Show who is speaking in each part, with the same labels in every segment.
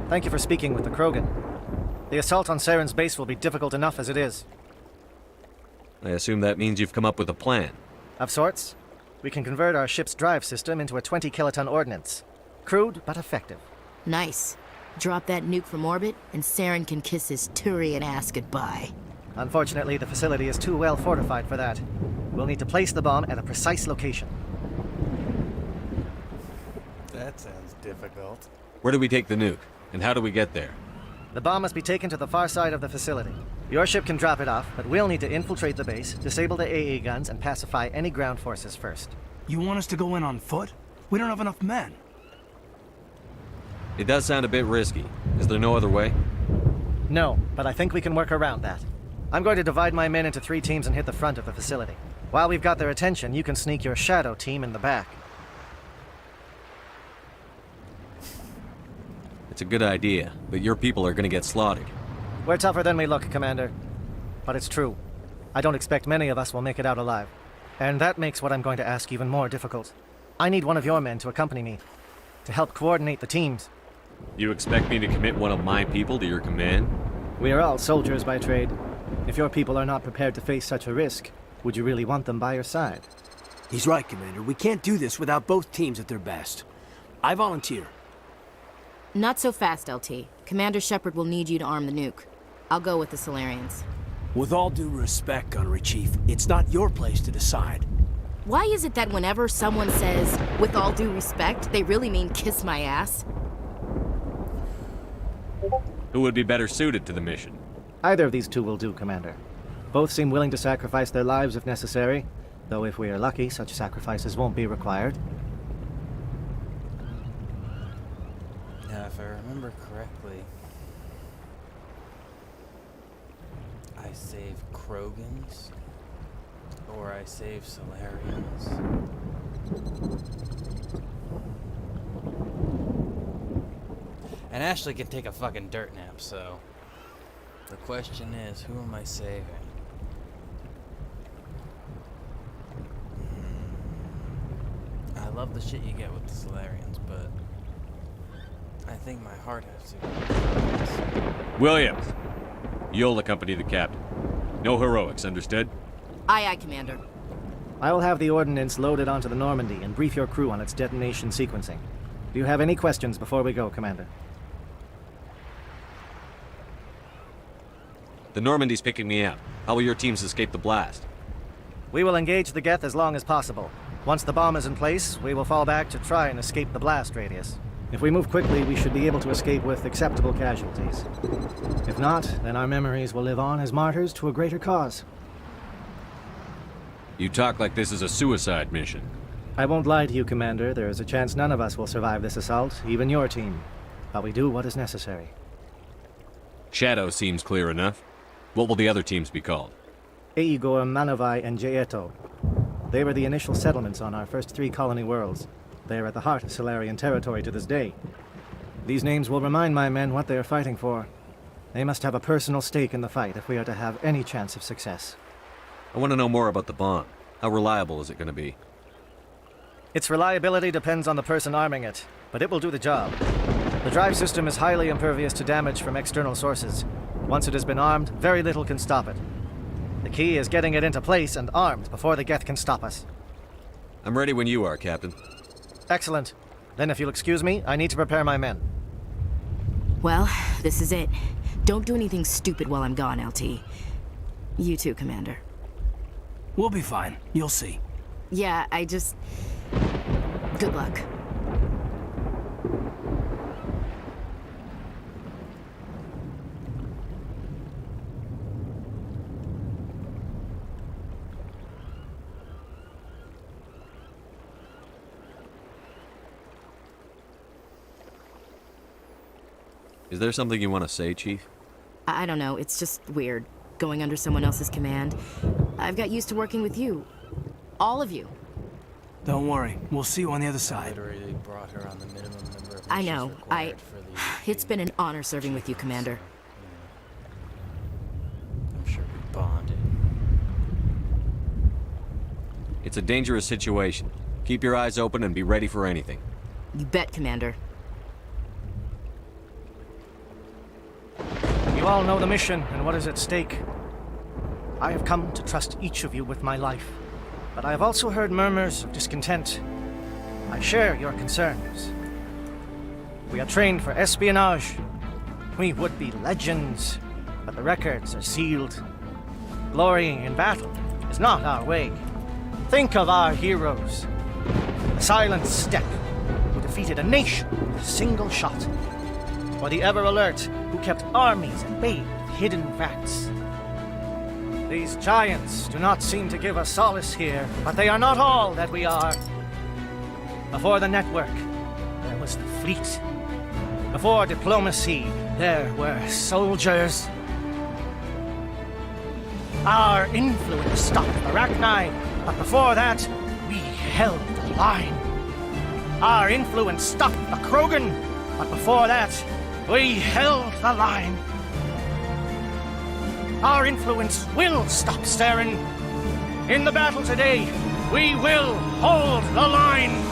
Speaker 1: Thank you for speaking with the Krogan. The assault on Saren's base will be difficult enough as it is.
Speaker 2: I assume that means you've come up with a plan.
Speaker 1: Of sorts. We can convert our ship's drive system into a 20-kiloton ordnance. Crude, but effective.
Speaker 3: Nice. Drop that nuke from orbit, and Saren can kiss his Turian ass goodbye.
Speaker 1: Unfortunately, the facility is too well fortified for that. We'll need to place the bomb at a precise location.
Speaker 4: That sounds difficult.
Speaker 2: Where do we take the nuke? And how do we get there?
Speaker 1: The bomb must be taken to the far side of the facility. Your ship can drop it off, but we'll need to infiltrate the base, disable the AA guns, and pacify any ground forces first.
Speaker 5: You want us to go in on foot? We don't have enough men.
Speaker 2: It does sound a bit risky. Is there no other way?
Speaker 1: No, but I think we can work around that. I'm going to divide my men into 3 teams and hit the front of the facility. While we've got their attention, you can sneak your shadow team in the back.
Speaker 2: It's a good idea, but your people are gonna get slaughtered.
Speaker 1: We're tougher than we look, Commander. But it's true. I don't expect many of us will make it out alive. And that makes what I'm going to ask even more difficult. I need one of your men to accompany me, to help coordinate the teams.
Speaker 2: You expect me to commit one of my people to your command?
Speaker 1: We are all soldiers by trade. If your people are not prepared to face such a risk, would you really want them by your side?
Speaker 5: He's right, Commander. We can't do this without both teams at their best. I volunteer.
Speaker 3: Not so fast, LT. Commander Shepard will need you to arm the nuke. I'll go with the Solarians.
Speaker 5: With all due respect, Gunnery Chief, it's not your place to decide.
Speaker 3: Why is it that whenever someone says, with all due respect, they really mean kiss my ass?
Speaker 2: Who would be better suited to the mission?
Speaker 1: Either of these 2 will do, Commander. Both seem willing to sacrifice their lives if necessary, though if we are lucky, such sacrifices won't be required.
Speaker 4: Now, if I remember correctly, I save Krogans, or I save Solarians. And Ashley can take a fucking dirt nap, so the question is, who am I saving? I love the shit you get with the Solarians, but I think my heart has to.
Speaker 2: Williams! You'll accompany the captain. No heroics, understood?
Speaker 3: Aye, aye, Commander.
Speaker 1: I will have the ordnance loaded onto the Normandy and brief your crew on its detonation sequencing. Do you have any questions before we go, Commander?
Speaker 2: The Normandy's picking me up. How will your teams escape the blast?
Speaker 1: We will engage the Geth as long as possible. Once the bomb is in place, we will fall back to try and escape the blast radius. If we move quickly, we should be able to escape with acceptable casualties. If not, then our memories will live on as martyrs to a greater cause.
Speaker 2: You talk like this is a suicide mission.
Speaker 1: I won't lie to you, Commander. There is a chance none of us will survive this assault, even your team. But we do what is necessary.
Speaker 2: Shadow seems clear enough. What will the other teams be called?
Speaker 1: Aegor, Manovai, and Jaeto. They were the initial settlements on our first 3 colony worlds. They are at the heart of Solarian territory to this day. These names will remind my men what they are fighting for. They must have a personal stake in the fight if we are to have any chance of success.
Speaker 2: I want to know more about the bomb. How reliable is it going to be?
Speaker 1: Its reliability depends on the person arming it, but it will do the job. The drive system is highly impervious to damage from external sources. Once it has been armed, very little can stop it. The key is getting it into place and armed before the Geth can stop us.
Speaker 2: I'm ready when you are, Captain.
Speaker 1: Excellent. Then if you'll excuse me, I need to prepare my men.
Speaker 3: Well, this is it. Don't do anything stupid while I'm gone, LT. You too, Commander.
Speaker 5: We'll be fine. You'll see.
Speaker 3: Yeah, good luck.
Speaker 2: Is there something you want to say, Chief?
Speaker 3: I don't know, it's just weird, going under someone else's command. I've got used to working with you. All of you.
Speaker 5: Don't worry. We'll see you on the other side.
Speaker 4: Literally brought her on the minimum number of
Speaker 3: I
Speaker 4: missions
Speaker 3: know.
Speaker 4: required for the
Speaker 3: It's been an honor serving with you, Commander.
Speaker 4: I'm sure we bonded.
Speaker 2: It's a dangerous situation. Keep your eyes open and be ready for anything.
Speaker 3: You bet, Commander.
Speaker 1: all know the mission and what is at stake. I have come to trust each of you with my life, but I have also heard murmurs of discontent. I share your concerns. We are trained for espionage. We would be legends, but the records are sealed. Glory in battle is not our way. Think of our heroes. The silent step who defeated a nation with a single shot. Or the ever alert who kept armies at bay with hidden facts. These giants do not seem to give us solace here, but they are not all that we are. Before the network, there was the fleet. Before diplomacy, there were soldiers. Our influence stopped Arachni, but before that, we held the line. Our influence stopped the Krogan, but before that, we held the line. Our influence will stop Saren. In the battle today, we will hold the line.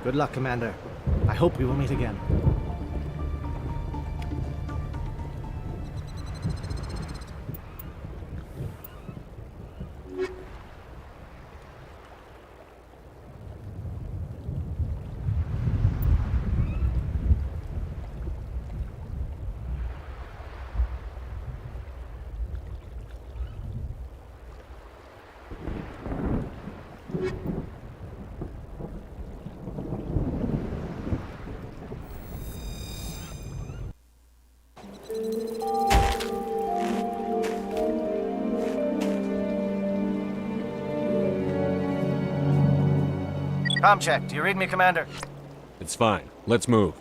Speaker 1: Good luck, Commander. I hope we will meet again. Com check. Do you read me, Commander?
Speaker 2: It's fine. Let's move.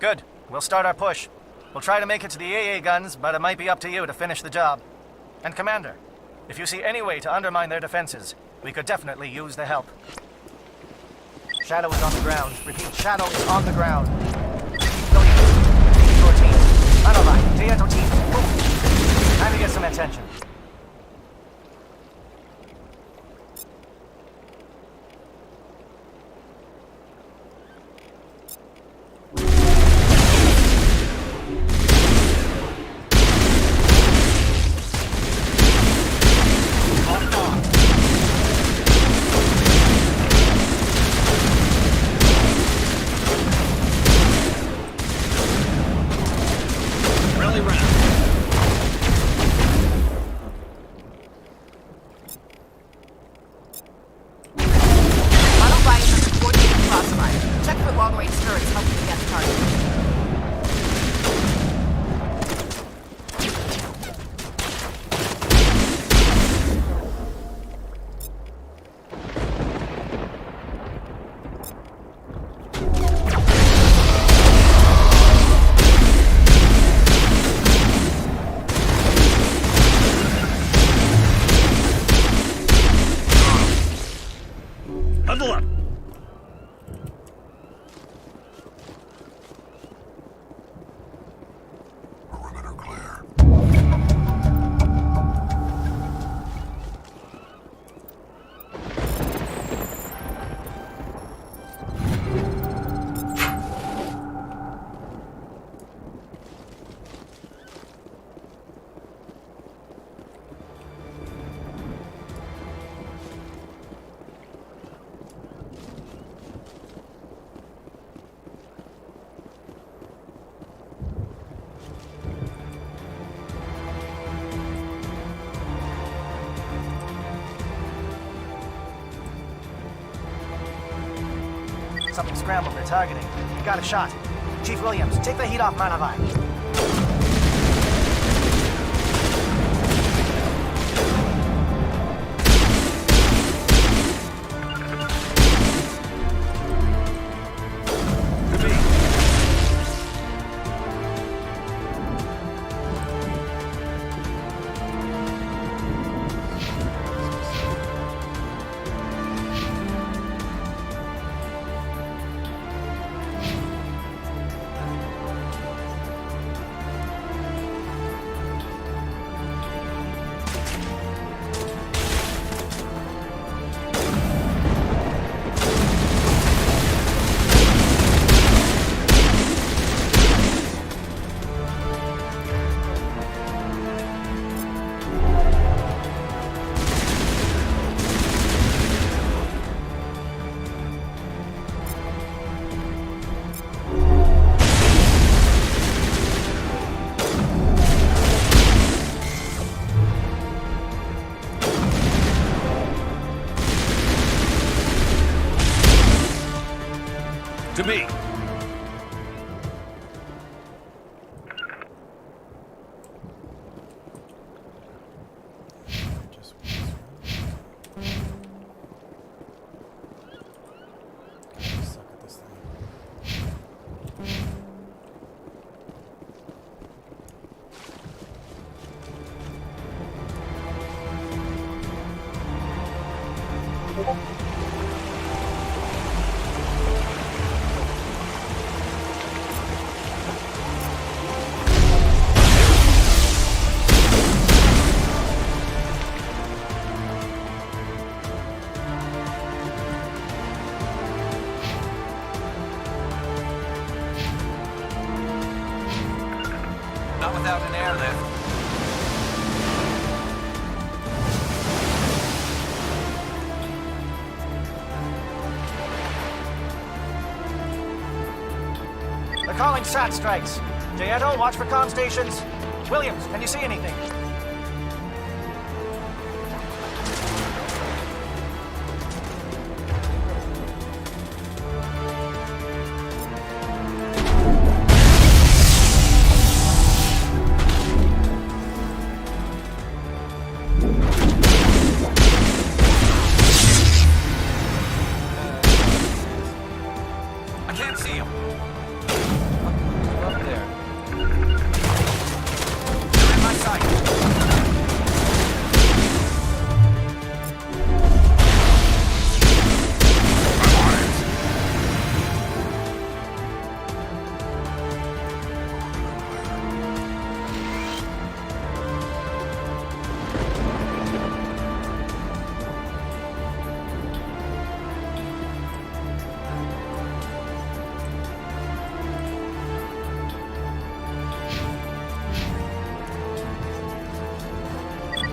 Speaker 1: Good. We'll start our push. We'll try to make it to the AA guns, but it might be up to you to finish the job. And Commander, if you see any way to undermine their defenses, we could definitely use the help. Shadow is on the ground. Repeat, Shadow is on the ground. Williams, your team. Manova, Tieto team. Move. Time to get some attention. Something scrambled. They're targeting. We got a shot. Chief Williams, take the heat off Manavai.
Speaker 2: To me.
Speaker 4: Just suck at this thing.
Speaker 6: Not without an airlift.
Speaker 1: They're calling SAT strikes. Jaeto, watch for comm stations. Williams, can you see anything?
Speaker 6: I can't see him.
Speaker 4: Up there.
Speaker 6: They're in my sight.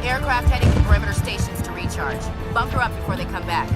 Speaker 3: Aircraft heading to perimeter stations to recharge. Bunker up before they come back.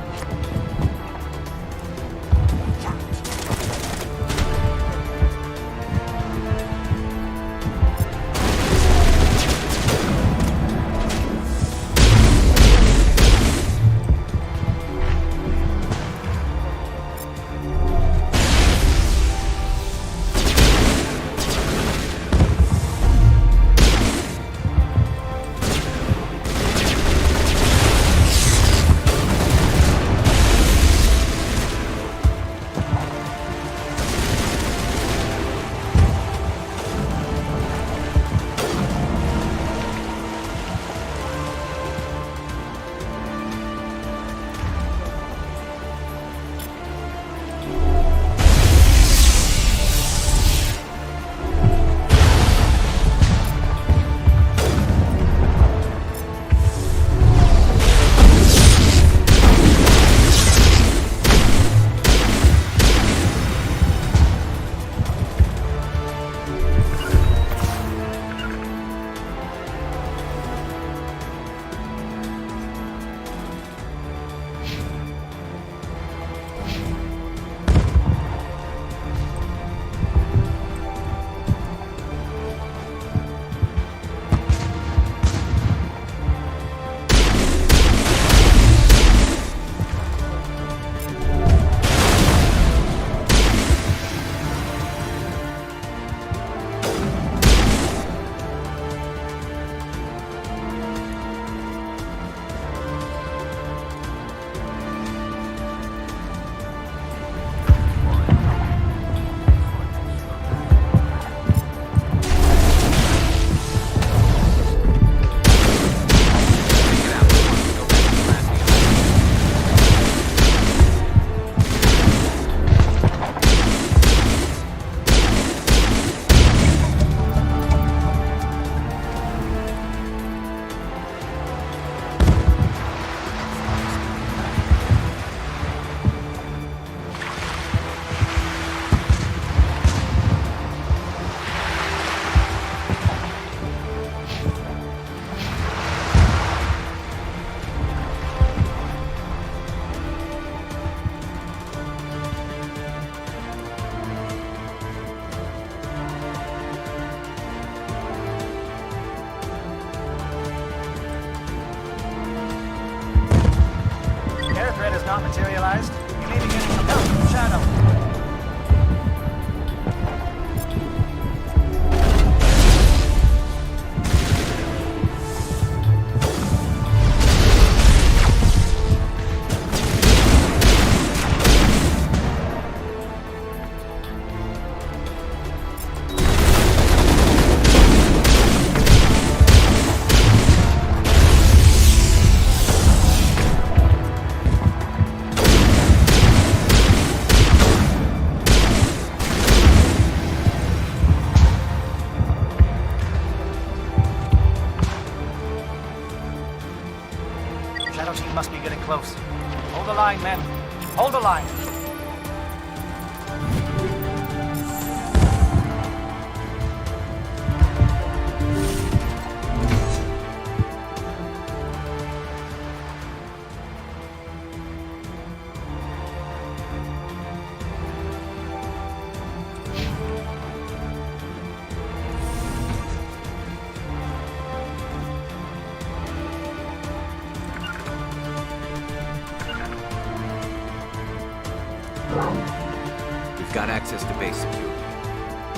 Speaker 7: We've got access to base security.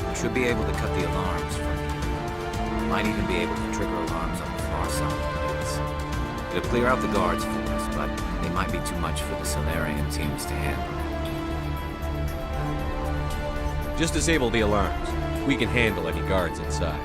Speaker 7: We should be able to cut the alarms from here. Might even be able to trigger alarms on the far side of the base. It'll clear out the guards for us, but they might be too much for the Solarian teams to handle.
Speaker 2: Just disable the alarms. We can handle any guards inside.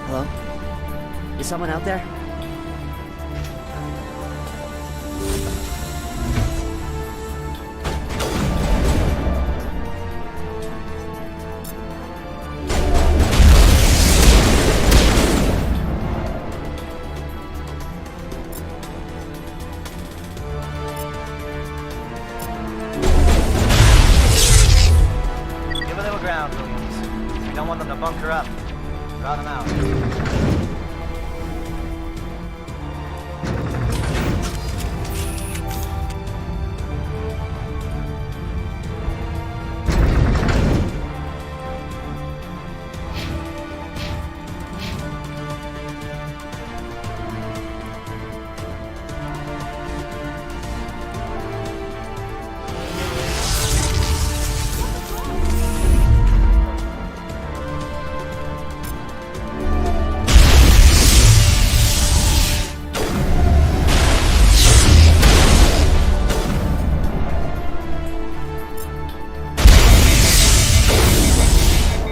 Speaker 8: Hello? Is someone out there?
Speaker 1: Give a little ground, Williams. We don't want them to bunker up. Draw them out.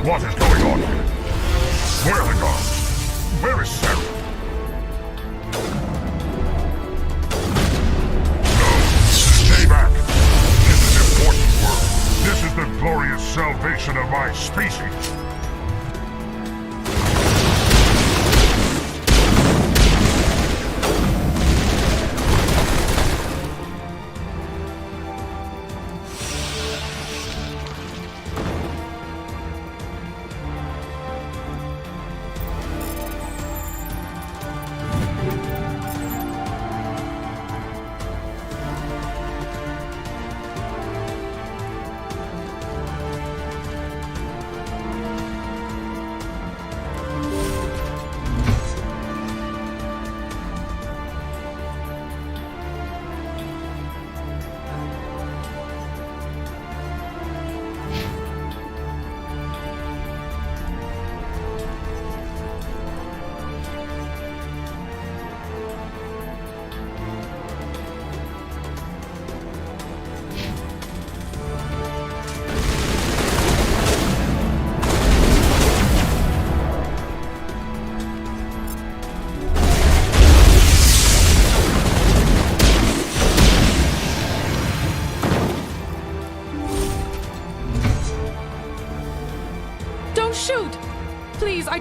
Speaker 9: What is going on here? Where are the guards? Where is Sarah? No, stay back. This is important work. This is the glorious salvation of my species.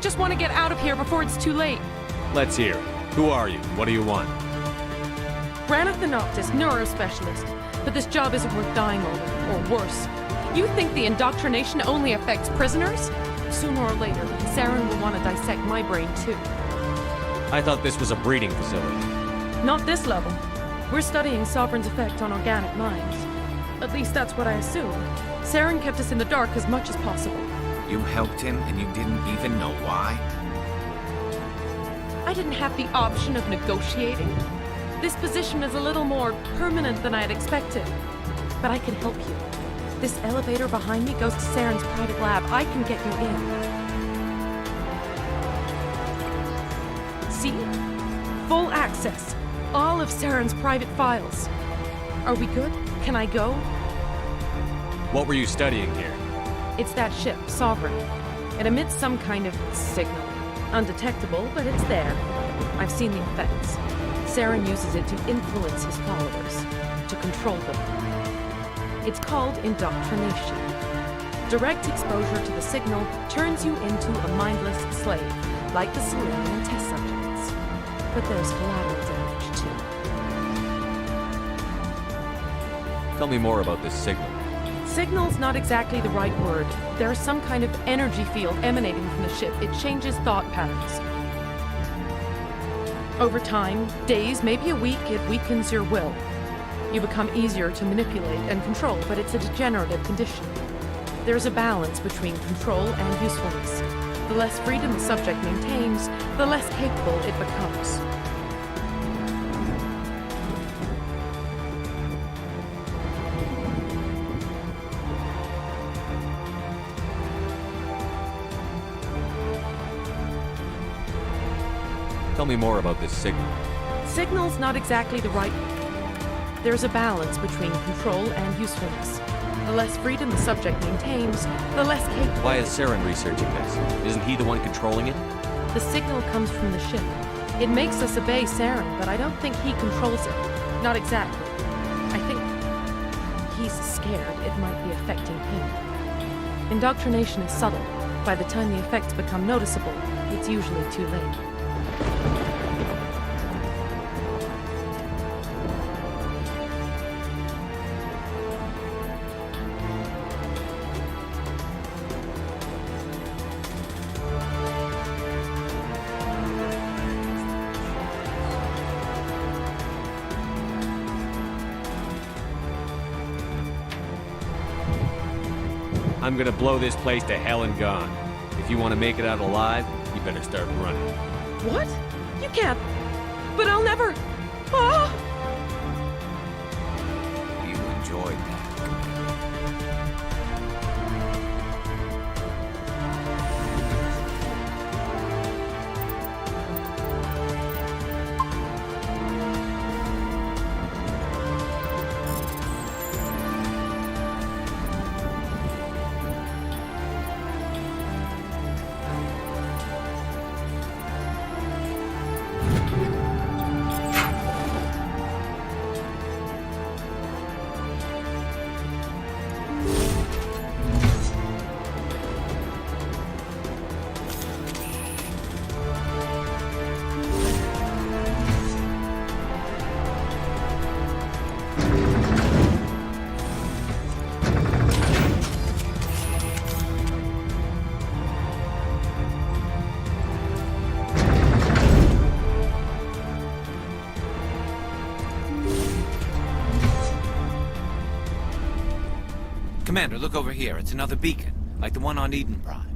Speaker 10: just want to get out of here before it's too late.
Speaker 2: Let's hear it. Who are you? What do you want?
Speaker 10: Branagh the Noctis, neurospecialist. But this job isn't worth dying over, or worse. You think the indoctrination only affects prisoners? Sooner or later, Saren will want to dissect my brain too.
Speaker 2: I thought this was a breeding facility.
Speaker 10: Not this level. We're studying Sovereign's effect on organic minds. At least that's what I assume. Saren kept us in the dark as much as possible.
Speaker 7: You helped him and you didn't even know why?
Speaker 10: I didn't have the option of negotiating. This position is a little more permanent than I had expected. But I can help you. This elevator behind me goes to Saren's private lab. I can get you in. See? Full access. All of Saren's private files. Are we good? Can I go?
Speaker 2: What were you studying here?
Speaker 10: It's that ship, Sovereign. It emits some kind of signal. Undetectable, but it's there. I've seen the effects. Saren uses it to influence his followers, to control them. It's called indoctrination. Direct exposure to the signal turns you into a mindless slave, like the Solarian test subjects. But there's collateral damage, too.
Speaker 2: Tell me more about this signal.
Speaker 10: Signal's not exactly the right word. There's some kind of energy field emanating from the ship. It changes thought patterns. Over time, days, maybe a week, it weakens your will. You become easier to manipulate and control, but it's a degenerative condition. There's a balance between control and usefulness. The less freedom the subject maintains, the less capable it becomes.
Speaker 2: Tell me more about this signal.
Speaker 10: Signal's not exactly the right. There's a balance between control and usefulness. The less freedom the subject maintains, the less capable.
Speaker 2: Why is Saren researching this? Isn't he the one controlling it?
Speaker 10: The signal comes from the ship. It makes us obey Saren, but I don't think he controls it. Not exactly. I think he's scared it might be affecting him. Indoctrination is subtle. By the time the effects become noticeable, it's usually too late.
Speaker 2: I'm gonna blow this place to hell and gone. If you want to make it out alive, you better start running.
Speaker 10: What? You can't. But I'll never. Ah!
Speaker 7: You enjoyed that. Commander, look over here. It's another beacon, like the one on Eden Prime.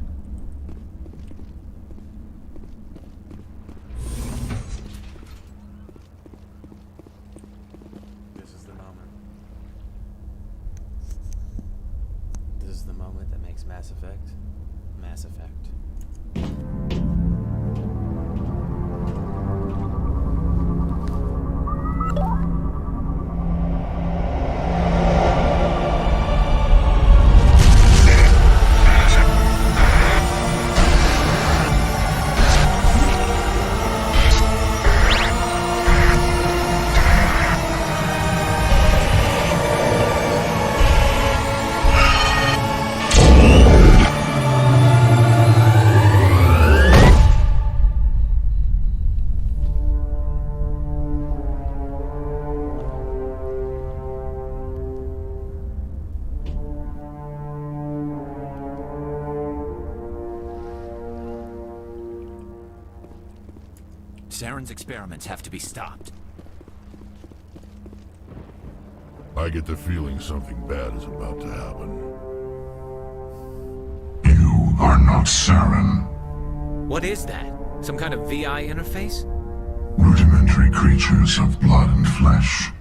Speaker 4: This is the moment. This is the moment that makes Mass Effect Mass Effect.
Speaker 7: Saren's experiments have to be stopped.
Speaker 9: I get the feeling something bad is about to happen. You are not Saren.
Speaker 7: What is that? Some kind of VI interface?
Speaker 9: Rudimentary creatures of blood and flesh.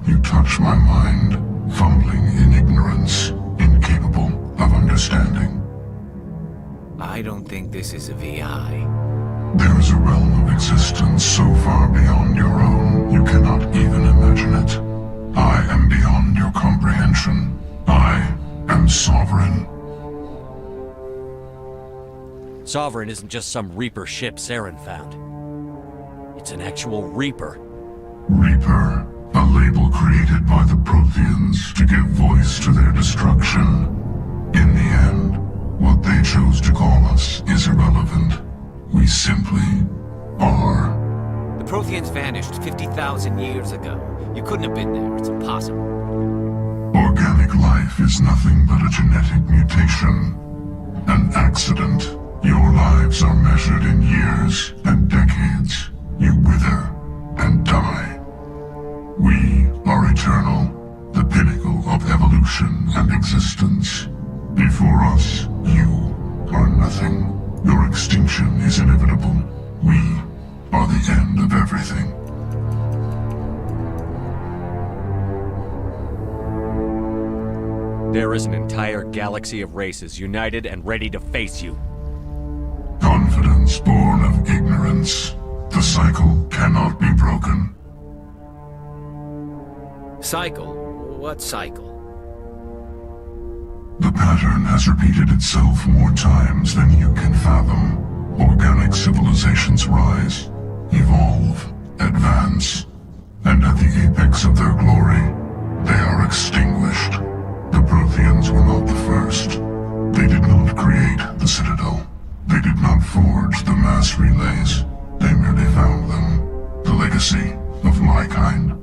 Speaker 9: You touch my mind, fumbling in ignorance, incapable of understanding.
Speaker 7: I don't think this is a VI.
Speaker 9: There is a realm of existence so far beyond your own, you cannot even imagine it. I am beyond your comprehension. I am sovereign.
Speaker 2: Sovereign isn't just some Reaper ship Saren found. It's an actual Reaper.
Speaker 9: Reaper, a label created by the Protheans to give voice to their destruction. In the end, what they chose to call us is irrelevant. We simply are.
Speaker 7: The Protheans vanished 50,000 years ago. You couldn't have been there. It's impossible.
Speaker 9: Organic life is nothing but a genetic mutation. An accident. Your lives are measured in years and decades. You wither and die. We are eternal, the pinnacle of evolution and existence. Before us, you are nothing. Your extinction is inevitable. We are the end of everything.
Speaker 2: There is an entire galaxy of races united and ready to face you.
Speaker 9: Confidence born of ignorance. The cycle cannot be broken.
Speaker 7: Cycle? What cycle?
Speaker 9: The pattern has repeated itself more times than you can fathom. Organic civilizations rise, evolve, advance, and at the apex of their glory, they are extinguished. The Protheans were not the first. They did not create the Citadel. They did not forge the mass relays. They merely found them. The legacy of my kind.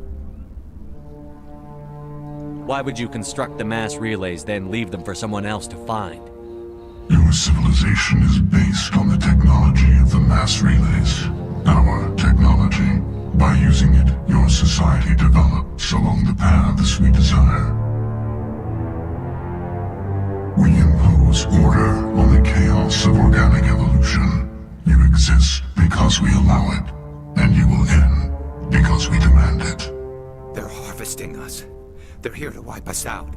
Speaker 2: Why would you construct the mass relays, then leave them for someone else to find?
Speaker 9: Your civilization is based on the technology of the mass relays. Our technology. By using it, your society develops along the paths we desire. We impose order on the chaos of organic evolution. You exist because we allow it, and you will end because we demand it.
Speaker 7: They're harvesting us. They're here to wipe us out.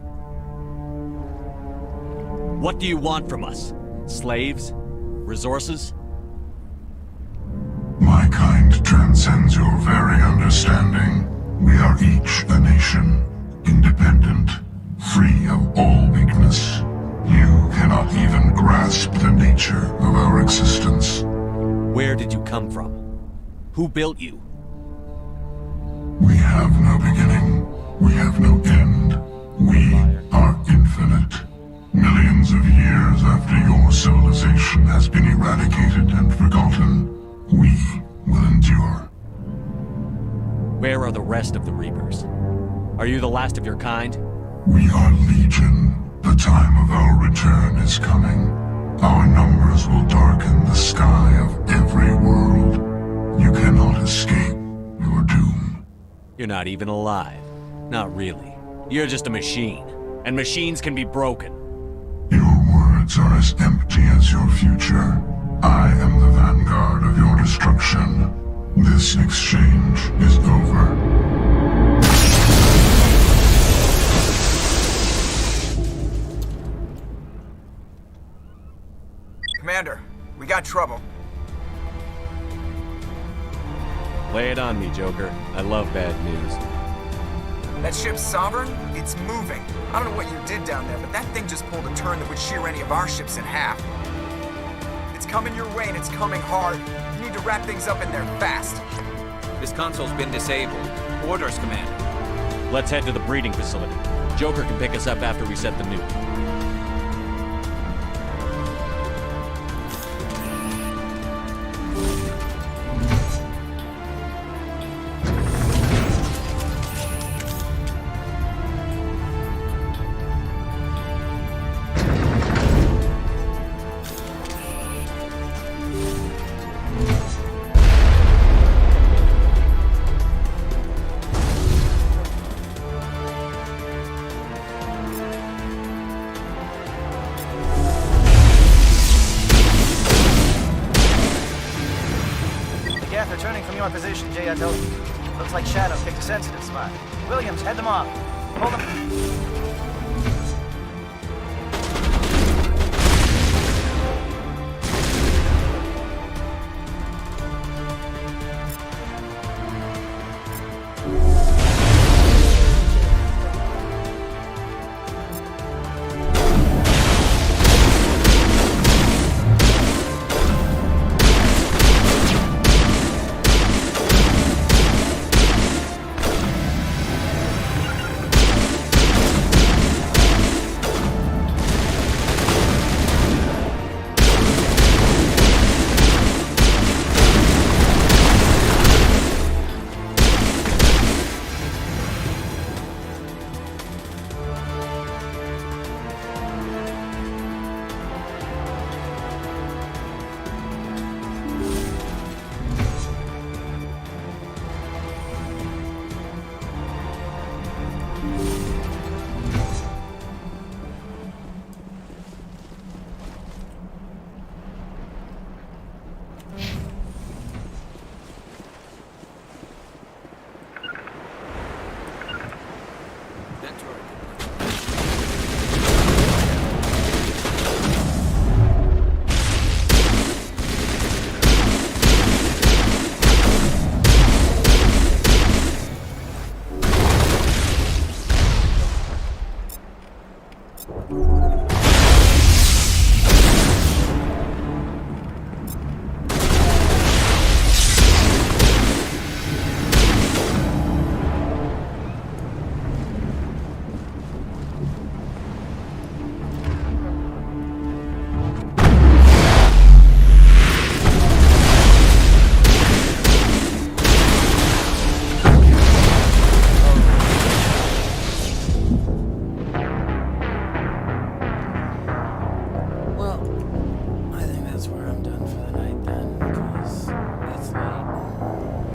Speaker 2: What do you want from us? Slaves? Resources?
Speaker 9: My kind transcends your very understanding. We are each a nation, independent, free of all weakness. You cannot even grasp the nature of our existence.
Speaker 2: Where did you come from? Who built you?
Speaker 9: We have no beginning. We have no end. We are infinite. Millions of years after your civilization has been eradicated and forgotten, we will endure.
Speaker 2: Where are the rest of the Reapers? Are you the last of your kind?
Speaker 9: We are Legion. The time of our return is coming. Our numbers will darken the sky of every world. You cannot escape your doom.
Speaker 2: You're not even alive. Not really. You're just a machine. And machines can be broken.
Speaker 9: Your words are as empty as your future. I am the vanguard of your destruction. This exchange is over.
Speaker 6: Commander, we got trouble.
Speaker 2: Lay it on me, Joker. I love bad news.
Speaker 6: That ship's Sovereign? It's moving. I don't know what you did down there, but that thing just pulled a turn that would shear any of our ships in half. It's coming your way, and it's coming hard. You need to wrap things up in there fast.
Speaker 7: This console's been disabled. Orders, Commander.
Speaker 2: Let's head to the breeding facility. Joker can pick us up after we set the nuke.
Speaker 1: Geth are turning from your position, Jayato. Looks like Shadow picked a sensitive spot. Williams, head them off. Hold them.